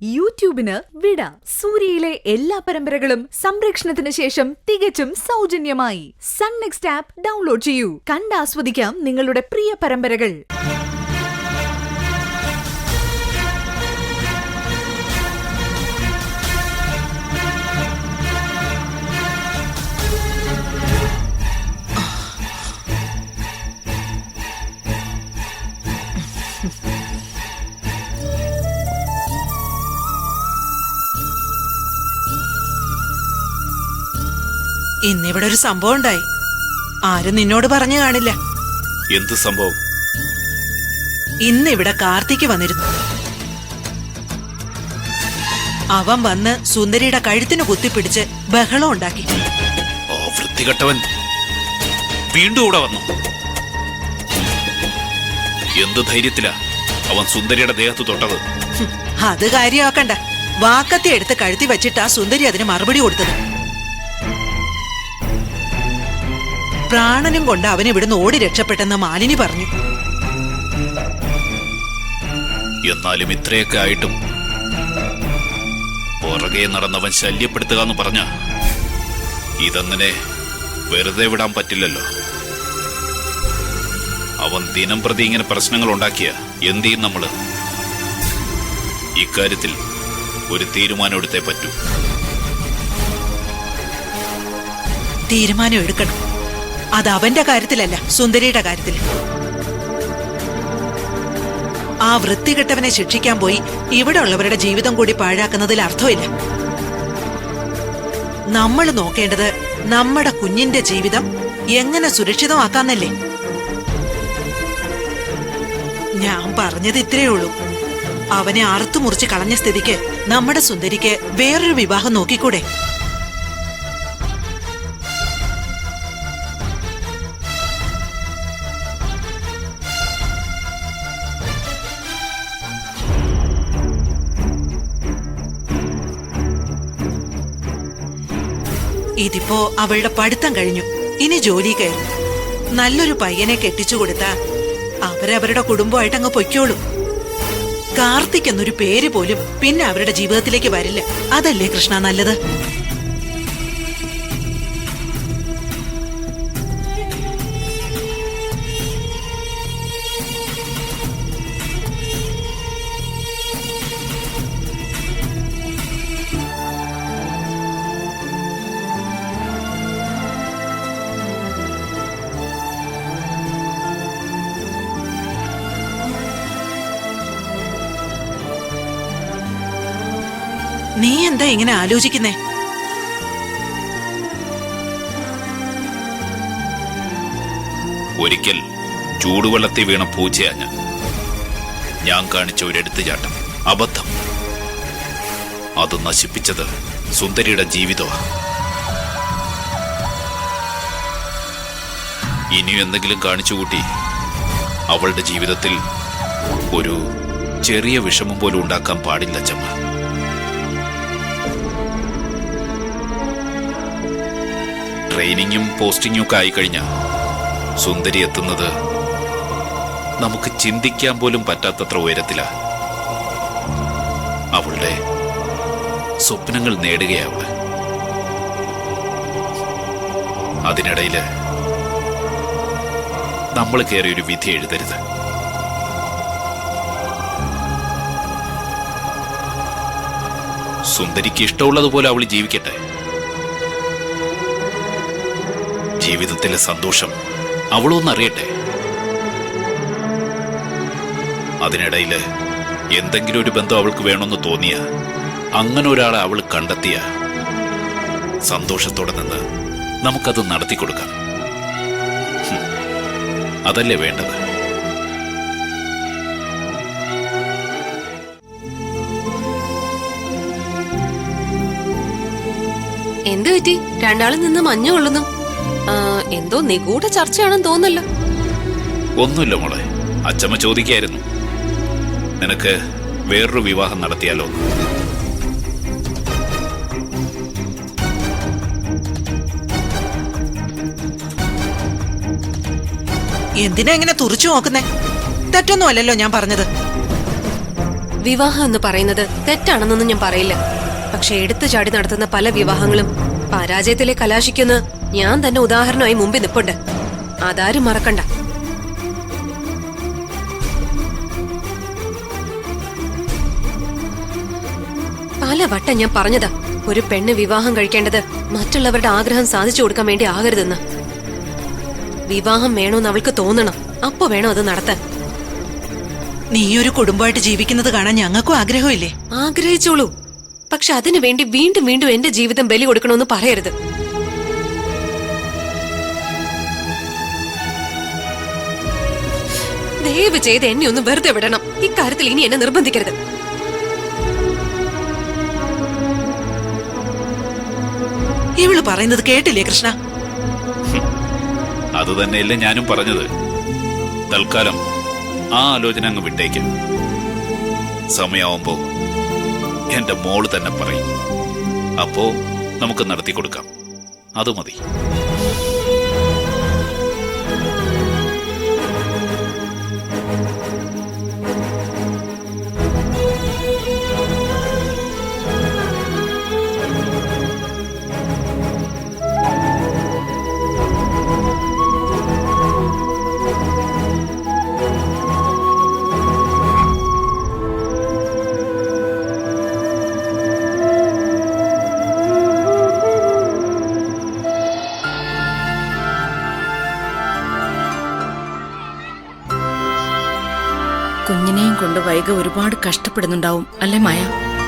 യൂട്യൂബിന് വിട. സൂര്യയിലെ എല്ലാ പരമ്പരകളും സംരക്ഷണത്തിന് ശേഷം തികച്ചും സൗജന്യമായി സൺ നെക്സ്റ്റ് ആപ്പ് ഡൗൺലോഡ് ചെയ്യൂ. കണ്ടാസ്വദിക്കാം നിങ്ങളുടെ പ്രിയ പരമ്പരകൾ. ഇന്നിവിടെ ഒരു സംഭവം ഉണ്ടായി. ആരും നിന്നോട് പറഞ്ഞു കാണില്ല. എന്ത് സംഭവം? ഇന്നിവിടെ കാർത്തിക് വന്നിരുന്നു. അവൻ വന്ന് സുന്ദരിയുടെ കഴുത്തിന് കുത്തിപ്പിടിച്ച് ബഹളം ഉണ്ടാക്കി. ഓ, വൃത്തികെട്ടവൻ വീണ്ടും ഇവിടെ വന്നു. എന്ത് ധൈര്യത്തിലാ അവൻ സുന്ദരിയുടെ ദേഹത്ത് തൊട്ടത്? അത് കാര്യമാക്കണ്ട. വാക്കത്തി എടുത്ത് കഴുത്തി വെച്ചിട്ടാ സുന്ദരി അതിന് മറുപടി കൊടുത്തത്. പ്രാണനും കൊണ്ട് അവൻ ഇവിടുന്ന് ഓടി രക്ഷപ്പെട്ടെന്ന് മാലിനി പറഞ്ഞു. എന്നാലും ഇത്രയൊക്കെ ആയിട്ടും പുറകെ നടന്നവൻ ശല്യപ്പെടുത്തുക എന്ന് പറഞ്ഞ ഇതങ്ങനെ വെറുതെ വിടാൻ പറ്റില്ലല്ലോ. അവൻ ദിനം പ്രതി ഇങ്ങനെ പ്രശ്നങ്ങൾ ഉണ്ടാക്കിയ എന്ത് ചെയ്യും നമ്മള്? ഇക്കാര്യത്തിൽ ഒരു തീരുമാനം എടുത്തേ പറ്റൂ. തീരുമാനം എടുക്കണം. അത് അവന്റെ കാര്യത്തിലല്ല, സുന്ദരിയുടെ കാര്യത്തിൽ. ആ വൃത്തികെട്ടവനെ ശിക്ഷിക്കാൻ പോയി ഇവിടെ ഉള്ളവരുടെ ജീവിതം കൂടി പാഴാക്കുന്നതിൽ അർത്ഥമില്ല. നമ്മൾ നോക്കേണ്ടത് നമ്മുടെ കുഞ്ഞിന്റെ ജീവിതം എങ്ങനെ സുരക്ഷിതമാക്കാന്നല്ലേ. ഞാൻ പറഞ്ഞത് ഇത്രയേ ഉള്ളൂ. അവനെ അറുത്തു മുറിച്ച് കളഞ്ഞ സ്ഥിതിക്ക് നമ്മുടെ സുന്ദരിക്ക് വേറൊരു വിവാഹം നോക്കിക്കൂടെ? ഇതിപ്പോ അവളുടെ പഠിത്തം കഴിഞ്ഞു. ഇനി ജോലി കയറും. നല്ലൊരു പയ്യനെ കെട്ടിച്ചു കൊടുത്താ അവരവരുടെ കുടുംബമായിട്ട് അങ്ങ് പൊയ്ക്കോളൂ. കാർത്തിക് എന്നൊരു പേര് പോലും പിന്നെ അവരുടെ ജീവിതത്തിലേക്ക് വരില്ല. അതല്ലേ കൃഷ്ണ നല്ലത്? നീ എന്താ ഇങ്ങനെ ആലോചിക്കുന്നേ? ഒരിക്കൽ ചൂടുവെള്ളത്തിൽ വീണ പൂച്ചയാ ഞാൻ കാണിച്ച ഒരു എടുത്തുചാട്ടം, അബദ്ധം. അത് നശിപ്പിച്ചത് സുന്ദരിയുടെ ജീവിതമാണ്. ഇനിയും എന്തെങ്കിലും കാണിച്ചുകൂട്ടി അവളുടെ ജീവിതത്തിൽ ഒരു ചെറിയ വിഷമം പോലും ഉണ്ടാക്കാൻ പാടില്ല അച്ചമ്മ. ട്രെയിനിങ്ങും പോസ്റ്റിങ്ങും ഒക്കെ ആയിക്കഴിഞ്ഞാൽ സുന്ദരി എത്തുന്നത് നമുക്ക് ചിന്തിക്കാൻ പോലും പറ്റാത്തത്ര ഉയരത്തിലാ. അവളുടെ സ്വപ്നങ്ങൾ നേടുകയാവള്. അതിനിടയില് നമ്മൾ കയറി ഒരു വിധി എഴുതരുത്. സുന്ദരിക്ക് ഇഷ്ടമുള്ളതുപോലെ അവൾ ജീവിക്കട്ടെ. ജീവിതത്തിലെ സന്തോഷം അവളൊന്നറിയട്ടെ. അതിനിടയില് എന്തെങ്കിലും ഒരു ബന്ധം അവൾക്ക് വേണമെന്ന് തോന്നിയ, അങ്ങനെ ഒരാളെ അവൾ കണ്ടെത്തിയ, സന്തോഷത്തോടെ നിന്ന് നമുക്കത് നടത്തിക്കൊടുക്കാം. അതല്ലേ വേണ്ടത്? എന്ത് പറ്റി? രണ്ടാളും നിന്ന് മഞ്ഞു കൊള്ളുന്നു. എന്തോ നിഗൂഢ ചർച്ചയാണെന്ന് തോന്നല്ലോ. ഒന്നുമില്ല മോളെ, അച്ചമ്മ ചോദിക്കായിരുന്നു നിനക്ക് വേറൊരു വിവാഹം നടത്തിയാലോ? എന്തിനാ ഇങ്ങനെ തുറച്ചു നോക്കുന്നേ? തെറ്റൊന്നും അല്ലല്ലോ ഞാൻ പറഞ്ഞത്. വിവാഹം എന്ന് പറയുന്നത് തെറ്റാണെന്നൊന്നും ഞാൻ പറയില്ല. പക്ഷെ എടുത്തു ചാടി നടത്തുന്ന പല വിവാഹങ്ങളും പരാജയത്തിലെ കലാശിക്കുന്ന ഞാൻ തന്നെ ഉദാഹരണമായി മുമ്പിൽ നിൽപ്പുണ്ട്. അതാരും മറക്കണ്ട. പലവട്ടം ഞാൻ പറഞ്ഞതാ, ഒരു പെണ്ണ് വിവാഹം കഴിക്കേണ്ടത് മറ്റുള്ളവരുടെ ആഗ്രഹം സാധിച്ചു കൊടുക്കാൻ വേണ്ടി ആകരുതെന്ന്. വിവാഹം വേണോന്ന് അവൾക്ക് തോന്നണം, അപ്പൊ വേണോ അത് നടത്താൻ. നീ ഒരു കുടുംബമായിട്ട് ജീവിക്കുന്നത് കാണാൻ ഞങ്ങൾക്കും ആഗ്രഹമില്ലേ? ആഗ്രഹിച്ചോളൂ. പക്ഷെ അതിനു വേണ്ടി വീണ്ടും വീണ്ടും എന്റെ ജീവിതം ബലി കൊടുക്കണമെന്ന് പറയരുത്. ദയവ് ചെയ്ത് എന്നെ ഒന്ന് വെറുതെ വിടണം. ഇക്കാര്യത്തിൽ ഇനി എന്നെ നിർബന്ധിക്കരുത്. ഇവള് പറയുന്നത് കേട്ടില്ലേ കൃഷ്ണ? അത് തന്നെയല്ലേ ഞാനും പറഞ്ഞത്. തൽക്കാലം ആ ആലോചന അങ്ങ് വിട്ടേക്കാം. സമയാവുമ്പോ എന്റെ മോള് തന്നെ പറയും. അപ്പോ നമുക്ക് നടത്തി കൊടുക്കാം. അത് മതി. കുഞ്ഞിനെയും കൊണ്ട് വൈക ഒരുപാട് കഷ്ടപ്പെടുന്നുണ്ടാവും അല്ലേ മായ?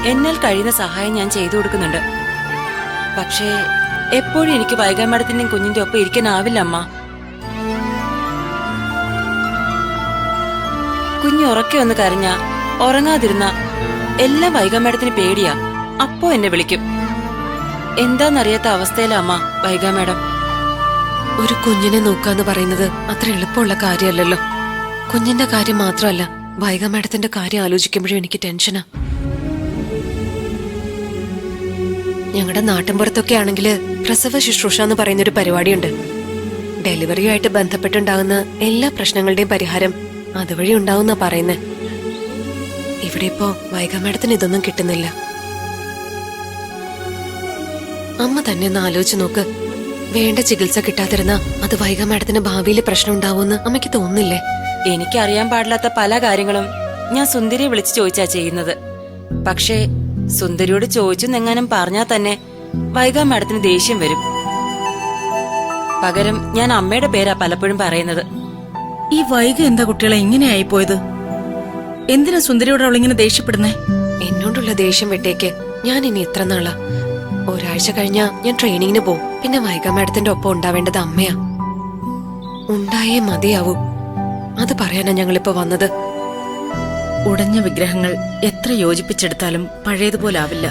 എന്നാൽ കഴിയുന്ന സഹായം ഞാൻ ചെയ്തു കൊടുക്കുന്നുണ്ട്. പക്ഷേ എപ്പോഴും എനിക്ക് വൈഗ മാഡത്തിന്റെയും കുഞ്ഞിന്റെ ഒപ്പം ഇരിക്കാനാവില്ല അമ്മ. കുഞ്ഞ് ഉറക്കെ ഒന്ന് കരഞ്ഞ, ഉറങ്ങാതിരുന്ന എല്ലാം വൈഗ മാഡത്തിന് പേടിയാ. അപ്പോ എന്നെ വിളിക്കും. എന്താന്നറിയാത്ത അവസ്ഥയിലാ അമ്മ വൈഗ മാഡം. ഒരു കുഞ്ഞിനെ നോക്കാന്ന് പറയുന്നത് അത്ര എളുപ്പമുള്ള കാര്യമല്ലല്ലോ. കുഞ്ഞിന്റെ കാര്യം മാത്രമല്ല, വൈഗ മാഡത്തിന്റെ കാര്യം ആലോചിക്കുമ്പോഴും എനിക്ക് ടെൻഷനാ. ഞങ്ങളുടെ നാട്ടിൻപുറത്തൊക്കെ ആണെങ്കില് പ്രസവ ശുശ്രൂഷ എന്ന് പറയുന്നൊരു പരിപാടിയുണ്ട്. ഡെലിവറിയുമായിട്ട് ബന്ധപ്പെട്ടുണ്ടാകുന്ന എല്ലാ പ്രശ്നങ്ങളുടെയും പരിഹാരം അതുവഴി ഉണ്ടാവുന്ന പറയുന്നേ. ഇവിടെ ഇപ്പോ വൈഗ മാഡത്തിന് ഇതൊന്നും കിട്ടുന്നില്ല. അമ്മ തന്നെ ഒന്ന് ആലോചിച്ച് നോക്ക്. വേണ്ട ചികിത്സ കിട്ടാതിരുന്നാ അത് വൈഗ മാഡത്തിന് ഭാവിയിൽ പ്രശ്നം ഉണ്ടാവുമെന്ന് അമ്മയ്ക്ക് തോന്നുന്നില്ലേ? എനിക്കറിയാൻ പാടില്ലാത്ത പല കാര്യങ്ങളും ഞാൻ സുന്ദരിയെ വിളിച്ചു ചോദിച്ചാ ചെയ്യുന്നത്. പക്ഷേ സുന്ദരിയോട് ചോദിച്ചെന്നെങ്ങാനും പറഞ്ഞാൽ തന്നെ വൈഗ മാഡത്തിന് ദേഷ്യം വരും. പകരം ഞാൻ അമ്മയുടെ പേരാ പലപ്പോഴും പറയുന്നത്. ഈ വൈക എന്താ കുട്ടികളെ ഇങ്ങനെയായി പോയത്? എന്തിനാ സുന്ദരിയോട് അവളിങ്ങനെ ദേഷ്യപ്പെടുന്നേ? എന്നോടുള്ള ദേഷ്യം വിട്ടേക്ക്. ഞാൻ ഇനി എത്ര നാളാ? ഒരാഴ്ച കഴിഞ്ഞാ ഞാൻ ട്രെയിനിങ്ങിന് പോവും. പിന്നെ വൈഗ മാഡത്തിന്റെ ഒപ്പം ഉണ്ടാവേണ്ടത് അമ്മയാ. ഉണ്ടായേ മതിയാവൂ. അത് പറയാനാ ഞങ്ങളിപ്പോ വന്നത്. ഉടഞ്ഞ വിഗ്രഹങ്ങൾ എത്ര യോജിപ്പിച്ചെടുത്താലും പഴയതുപോലാവില്ല.